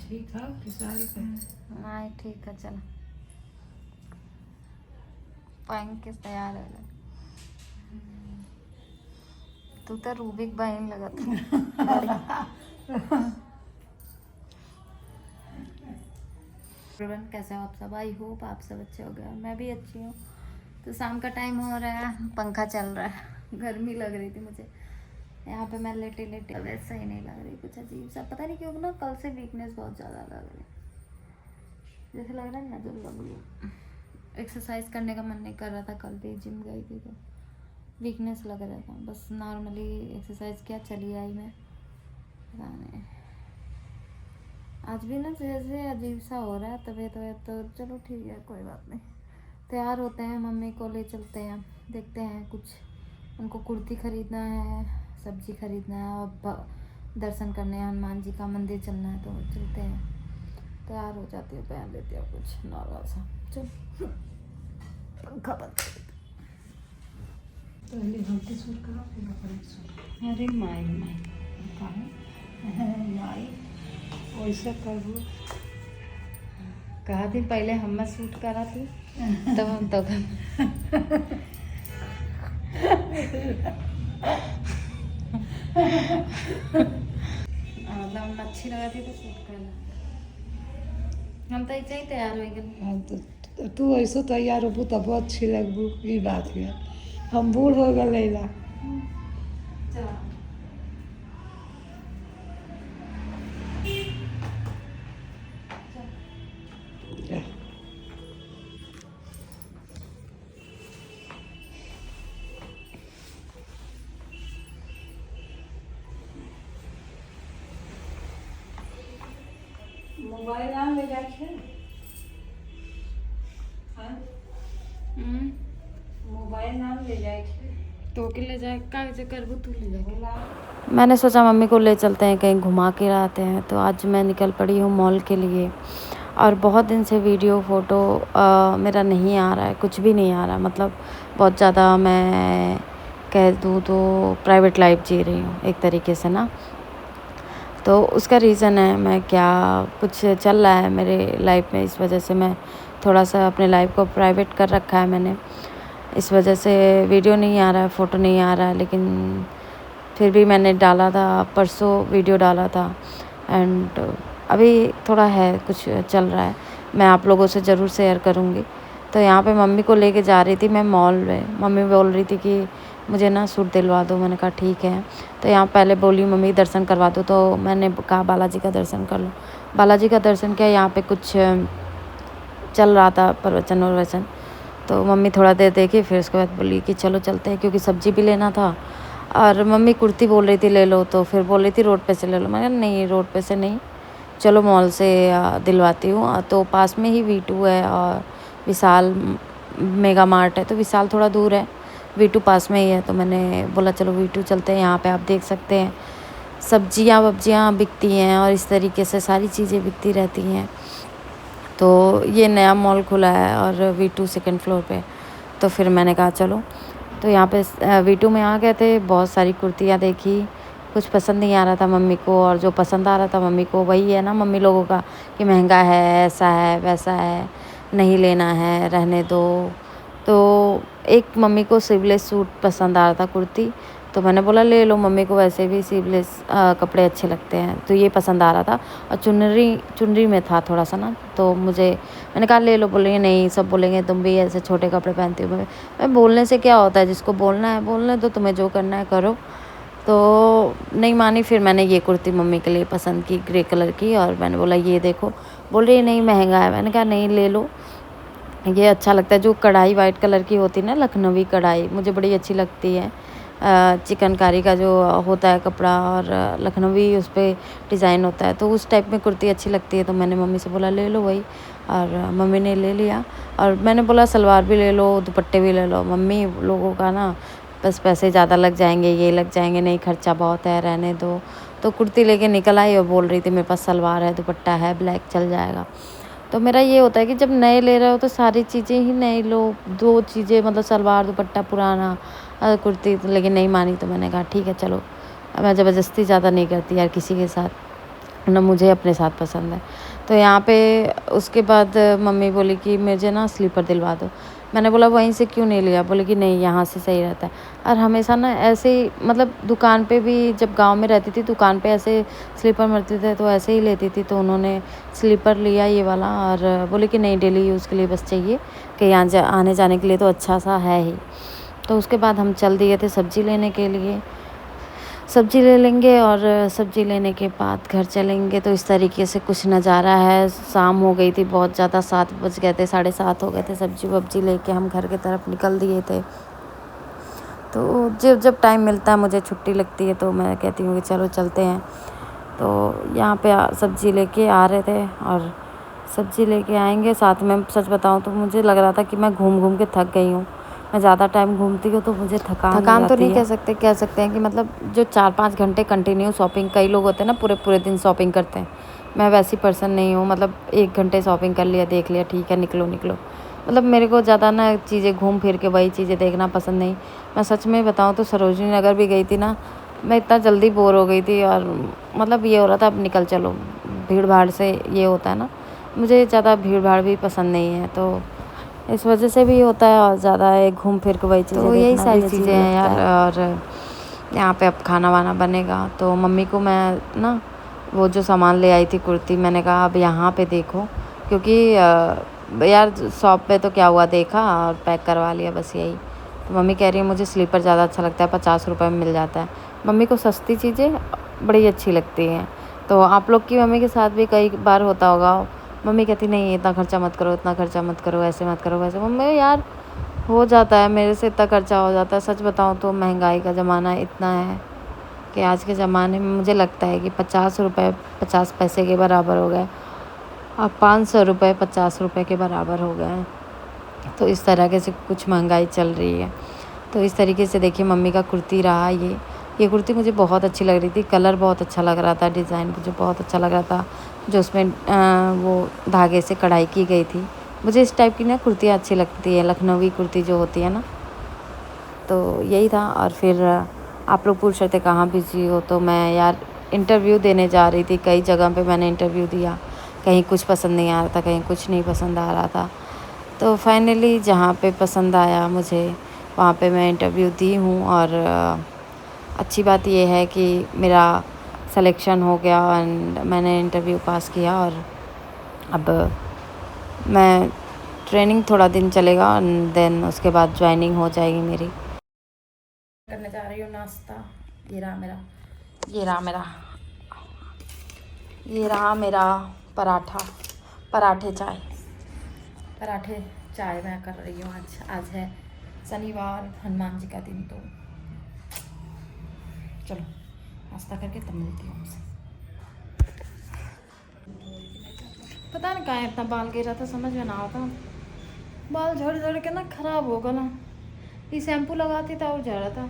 ठीक है कि साड़ी पे नहीं ठीक है चलो पहन के तैयार हो गए। तू तो रूबिक बहन लगा था। कैसे हो आप सब? आई होप आप सब अच्छे हो गए, मैं भी अच्छी हूँ। तो शाम का टाइम हो रहा है, पंखा चल रहा है, गर्मी लग रही थी मुझे यहाँ पे। मैं लेटे लेटे वैसा ही नहीं लग रही, कुछ अजीब सा, पता नहीं क्यों ना कल से वीकनेस बहुत ज़्यादा लग रही, जैसे लग रहा है ना जो लग रही। एक्सरसाइज करने का मन नहीं कर रहा था, कल भी जिम गई थी तो वीकनेस लग रहा था। बस नॉर्मली एक्सरसाइज किया, चली आई मैं, पता नहीं। आज भी ना जैसे अजीब सा हो रहा है तबीयत वबीयत, तो चलो ठीक है कोई बात नहीं। तैयार होते हैं, मम्मी को ले चलते हैं, देखते हैं कुछ उनको कुर्ती खरीदना है, सब्जी खरीदना है और दर्शन करने हैं, हनुमान जी का मंदिर चलना है, तो चलते हैं। तैयार हो जाती हूँ, पहन लेती हूँ कुछ नॉर्मल सा। चल पंखा बंद कर देते। पहले हल्की सूट करो फिर बड़ी सूट। अरे माई माई वैसे करूँ कहा थी पहले हम सूट करा थी तब हम तो मतलब अच्छी लगा थी तो सूट करना। हम तो ऐसे ही तैयार हो गए। हाँ तो तू ऐसे तैयार होबू तब अच्छी लगबू, ये बात है। हम बूढ़ हो गए लैला। चलो मोबाइल आन ले जाए छे। हाँ मोबाइल नाम ले जाए छे तो के ले जाए का जे करबू तू ले जाए। बोला मैंने सोचा मम्मी को ले चलते हैं कहीं घुमा के लाते हैं, तो आज मैं निकल पड़ी हूँ मॉल के लिए। और बहुत दिन से वीडियो फ़ोटो मेरा नहीं आ रहा है, कुछ भी नहीं आ रहा, मतलब बहुत ज़्यादा मैं कह दूँ तो प्राइवेट लाइफ जी रही हूँ एक तरीके से ना। तो उसका रीज़न है मैं क्या कुछ चल रहा है मेरे लाइफ में, इस वजह से मैं थोड़ा सा अपने लाइफ को प्राइवेट कर रखा है मैंने। इस वजह से वीडियो नहीं आ रहा है, फ़ोटो नहीं आ रहा है, लेकिन फिर भी मैंने डाला था, परसों वीडियो डाला था। एंड अभी थोड़ा है कुछ चल रहा है, मैं आप लोगों से ज़रूर शेयर करूँगी। तो यहाँ पे मम्मी को लेके जा रही थी मैं मॉल में। मम्मी बोल रही थी कि मुझे ना सूट दिलवा दो, मैंने कहा ठीक है। तो यहाँ पहले बोली मम्मी दर्शन करवा दो, तो मैंने कहा बालाजी का दर्शन कर लो। बालाजी का दर्शन किया, यहाँ पे कुछ चल रहा था प्रवचन वचन, तो मम्मी थोड़ा देर देखी, फिर उसके बाद बोली कि चलो चलते हैं, क्योंकि सब्जी भी लेना था। और मम्मी कुर्ती बोल रही थी ले लो, तो फिर बोल रही थी रोड पे से ले लो। मैंने नहीं रोड पे से नहीं, चलो मॉल से दिलवाती हूँ। तो पास में ही V2 है और विशाल मेगा मार्ट है, तो विशाल थोड़ा दूर है, V2 पास में ही है। तो मैंने बोला चलो V2 चलते हैं। यहाँ पे आप देख सकते हैं सब्जियाँ वब्जियाँ बिकती हैं और इस तरीके से सारी चीज़ें बिकती रहती हैं। तो ये नया मॉल खुला है और V2 सेकंड फ्लोर पे। तो फिर मैंने कहा चलो, तो यहाँ पे V2 में आ गए थे, बहुत सारी कुर्तियाँ देखी, कुछ पसंद नहीं आ रहा था मम्मी को, और जो पसंद आ रहा था मम्मी को वही है ना मम्मी लोगों का कि महंगा है, ऐसा है वैसा है, नहीं लेना है, रहने दो। तो एक मम्मी को स्लीवलेस सूट पसंद आ रहा था कुर्ती, तो मैंने बोला ले लो, मम्मी को वैसे भी स्लीवलेस कपड़े अच्छे लगते हैं, तो ये पसंद आ रहा था। और चुनरी में था थोड़ा सा ना, तो मैंने कहा ले लो। बोलेंगे नहीं, सब बोलेंगे तुम भी ऐसे छोटे कपड़े पहनती हो। मैं बोलने से क्या होता है, जिसको बोलना है बोलने दो, तुम्हें जो करना है करो। तो नहीं मानी, फिर मैंने ये कुर्ती मम्मी के लिए पसंद की ग्रे कलर की, और मैंने बोला ये देखो। बोल रही नहीं महंगा है, मैंने कहा नहीं ले लो, ये अच्छा लगता है। जो कढ़ाई वाइट कलर की होती है ना, लखनवी कढ़ाई, मुझे बड़ी अच्छी लगती है। चिकनकारी का जो होता है कपड़ा और लखनवी उस पर डिज़ाइन होता है, तो उस टाइप में कुर्ती अच्छी लगती है। तो मैंने मम्मी से बोला ले लो वही, और मम्मी ने ले लिया। और मैंने बोला सलवार भी ले लो, दुपट्टे भी ले लो। मम्मी लोगों का ना बस पैसे ज़्यादा लग जाएंगे, ये लग जाएंगे, नहीं खर्चा बहुत है, रहने दो। तो कुर्ती लेके निकल आई और बोल रही थी मेरे पास सलवार है, दुपट्टा है, ब्लैक चल जाएगा। तो मेरा ये होता है कि जब नए ले रहे हो तो सारी चीज़ें ही नई लो, दो चीज़ें मतलब सलवार दुपट्टा पुराना, कुर्ती। लेकिन नहीं मानी, तो मैंने कहा ठीक है चलो। मैं ज़बरदस्ती ज़्यादा नहीं करती यार किसी के साथ, ना मुझे अपने साथ पसंद है। तो यहाँ पे उसके बाद मम्मी बोली कि मुझे ना स्लीपर दिलवा दो। मैंने बोला वहीं से क्यों नहीं लिया? बोले कि नहीं यहाँ से सही रहता है। और हमेशा ना ऐसे ही मतलब दुकान पे भी जब गाँव में रहती थी दुकान पे ऐसे स्लीपर मिलते थे तो ऐसे ही लेती थी। तो उन्होंने स्लीपर लिया ये वाला और बोले कि नहीं डेली यूज़ के लिए बस चाहिए कि यहाँ आने जाने के लिए तो अच्छा सा है ही। तो उसके बाद हम चल दिए थे सब्ज़ी लेने के लिए। सब्ज़ी ले लेंगे और सब्ज़ी लेने के बाद घर चलेंगे। तो इस तरीके से कुछ नज़ारा है। शाम हो गई थी बहुत ज़्यादा, 7 बज गए थे, 7:30 हो गए थे। सब्ज़ी वब्ज़ी लेके हम घर की तरफ निकल दिए थे। तो जब जब टाइम मिलता है मुझे छुट्टी लगती है तो मैं कहती हूँ कि चलो चलते हैं। तो यहाँ पे सब्ज़ी लेके आ रहे थे और सब्ज़ी लेके आएंगे साथ में। सच बताऊँ तो मुझे लग रहा था कि मैं घूम घूम के थक गई हूँ। मैं ज़्यादा टाइम घूमती हूँ तो मुझे थकान तो नहीं कह सकते हैं कि मतलब जो 4-5 घंटे कंटिन्यू शॉपिंग, कई लोग होते हैं ना पूरे पूरे दिन शॉपिंग करते हैं। मैं वैसी पर्सन नहीं हूँ। मतलब 1 घंटे शॉपिंग कर लिया, देख लिया, ठीक है, निकलो। मतलब मेरे को ज़्यादा ना चीज़ें घूम फिर के वही चीज़ें देखना पसंद नहीं। मैं सच में बताऊँ तो सरोजनी नगर भी गई थी ना, मैं इतना जल्दी बोर हो गई थी और मतलब ये हो रहा था अब निकल चलो। भीड़ भाड़ से ये होता है ना, मुझे ज़्यादा भीड़ भाड़ भी पसंद नहीं है तो इस वजह से भी होता है और ज़्यादा घूम फिर के वही चीज़ें तो यही सारी चीज़ें हैं यार। और यहाँ पे अब खाना वाना बनेगा तो मम्मी को मैं ना वो जो सामान ले आई थी कुर्ती, मैंने कहा अब यहाँ पे देखो क्योंकि यार शॉप पे तो क्या हुआ देखा और पैक करवा लिया बस यही। तो मम्मी कह रही है मुझे स्लीपर ज़्यादा अच्छा लगता है, 50 रुपये में मिल जाता है। मम्मी को सस्ती चीज़ें बड़ी अच्छी लगती हैं। तो आप लोग की मम्मी के साथ भी कई बार होता होगा, मम्मी कहती नहीं इतना खर्चा मत करो, इतना खर्चा मत करो, ऐसे मत करो वैसे। मम्मी यार हो जाता है, मेरे से इतना खर्चा हो जाता है। सच बताऊँ तो महंगाई का ज़माना इतना है कि आज के ज़माने में मुझे लगता है कि 50 रुपये 50 पैसे के बराबर हो गए। अब 500 रुपये 50 रुपये के बराबर हो गए हैं। तो इस तरह से कुछ महंगाई चल रही है। तो इस तरीके से देखिए मम्मी का कुर्ती रहा ये कुर्ती मुझे बहुत अच्छी लग रही थी। कलर बहुत अच्छा लग रहा था, डिज़ाइन मुझे बहुत अच्छा लग रहा था जो उसमें वो धागे से कढ़ाई की गई थी। मुझे इस टाइप की ना कुर्तियाँ अच्छी लगती है, लखनवी कुर्ती जो होती है ना। तो यही था। और फिर आप लोग पूछ रहे थे कहाँ बिज़ी हो, तो मैं यार इंटरव्यू देने जा रही थी। कई जगह पे मैंने इंटरव्यू दिया, कहीं कुछ पसंद नहीं आ रहा था, कहीं कुछ नहीं पसंद आ रहा था। तो फाइनली जहाँ पे पसंद आया मुझे वहाँ पे मैं इंटरव्यू दी हूँ और अच्छी बात ये है कि मेरा सिलेक्शन हो गया एंड मैंने इंटरव्यू पास किया। और अब मैं ट्रेनिंग थोड़ा दिन चलेगा एंड देन उसके बाद ज्वाइनिंग हो जाएगी मेरी। करने जा रही हूँ नाश्ता। ये रहा मेरा पराठे चाय मैं कर रही हूँ। आज है शनिवार, हनुमान जी का दिन। तो चलो नाश्ता करके तब मिलती हूँ आपसे। पता नहीं कहाँ इतना बाल गिरा था, समझ में ना आता। बाल झड़ के ना खराब हो गया ना। ये शैम्पू लगाती था और झड़ा था,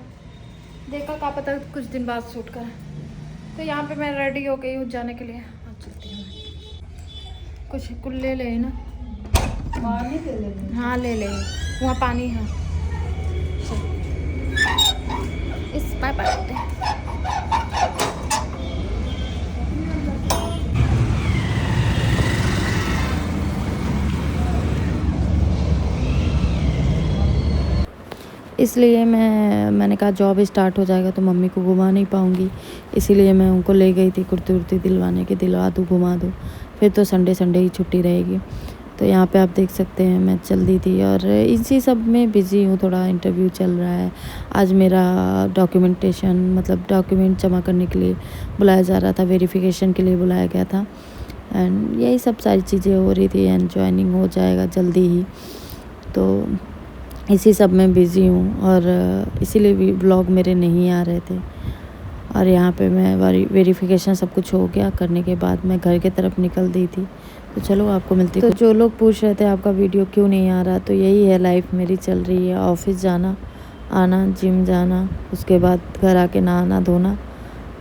देखा क्या पता कुछ दिन बाद सूट कर। तो यहाँ पे मैं रेडी हो गई हूँ जाने के लिए। अब चलती हूँ। कुछ ले ले ना, हाँ ले वहाँ पानी है। इस पाइप आते हैं। इसलिए मैंने कहा जॉब स्टार्ट हो जाएगा तो मम्मी को घुमा नहीं पाऊँगी, इसीलिए मैं उनको ले गई थी कुर्ती उर्ती दिलवाने के। दिलवा दूँ घुमा दूँ, फिर तो संडे ही छुट्टी रहेगी। तो यहाँ पे आप देख सकते हैं मैं जल्दी थी और इसी सब में बिज़ी हूँ। थोड़ा इंटरव्यू चल रहा है। आज मेरा डॉक्यूमेंटेशन मतलब डॉक्यूमेंट जमा करने के लिए बुलाया जा रहा था, वेरिफिकेशन के लिए बुलाया गया था एंड यही सब सारी चीज़ें हो रही थी एंड ज्वाइनिंग हो जाएगा जल्दी ही। तो इसी सब में बिज़ी हूँ और इसीलिए भी ब्लॉग मेरे नहीं आ रहे थे। और यहाँ पे मैं वेरिफिकेशन सब कुछ हो गया करने के बाद मैं घर की तरफ निकल दी थी। तो चलो आपको मिलती। तो जो लोग पूछ रहे थे आपका वीडियो क्यों नहीं आ रहा, तो यही है, लाइफ मेरी चल रही है। ऑफिस जाना आना, जिम जाना, उसके बाद घर आके नहाना धोना,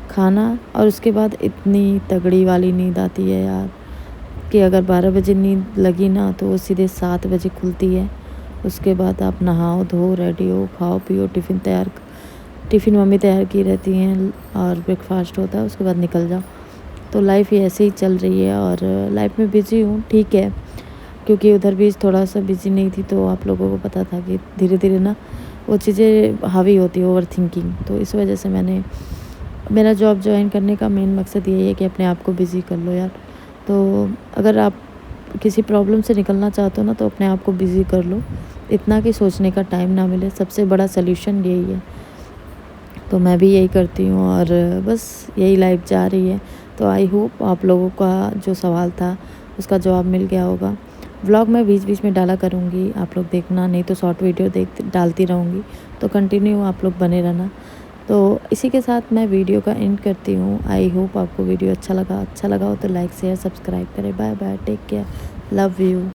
खाना, और उसके बाद इतनी तगड़ी वाली नींद आती है यार कि अगर 12 बजे नींद लगी ना तो वो सीधे 7 बजे खुलती है। उसके बाद आप नहाओ धो रेडी हो, खाओ पियो, टिफ़िन मम्मी तैयार की रहती हैं और ब्रेकफास्ट होता है, उसके बाद निकल जाओ। तो लाइफ ही ऐसे ही चल रही है और लाइफ में बिज़ी हूँ, ठीक है, क्योंकि उधर भी थोड़ा सा बिज़ी नहीं थी तो आप लोगों को पता था कि धीरे धीरे ना वो चीज़ें हावी होती है, ओवर थिंकिंग। तो इस वजह से मैंने मेरा जॉब ज्वाइन करने का मेन मकसद यही है कि अपने आप को बिज़ी कर लो यार। तो अगर आप किसी प्रॉब्लम से निकलना चाहते हो ना, तो अपने आप को बिज़ी कर लो, इतना कि सोचने का टाइम ना मिले। सबसे बड़ा सल्यूशन यही है। तो मैं भी यही करती हूँ और बस यही लाइफ जा रही है। तो आई होप आप लोगों का जो सवाल था उसका जवाब मिल गया होगा। व्लॉग मैं बीच बीच में डाला करूँगी, आप लोग देखना, नहीं तो शॉर्ट वीडियो डालती रहूँगी, तो कंटिन्यू आप लोग बने रहना। तो इसी के साथ मैं वीडियो का एंड करती हूँ। आई होप आपको वीडियो अच्छा लगा हो तो लाइक शेयर सब्सक्राइब करें। Bye bye, take care, love you.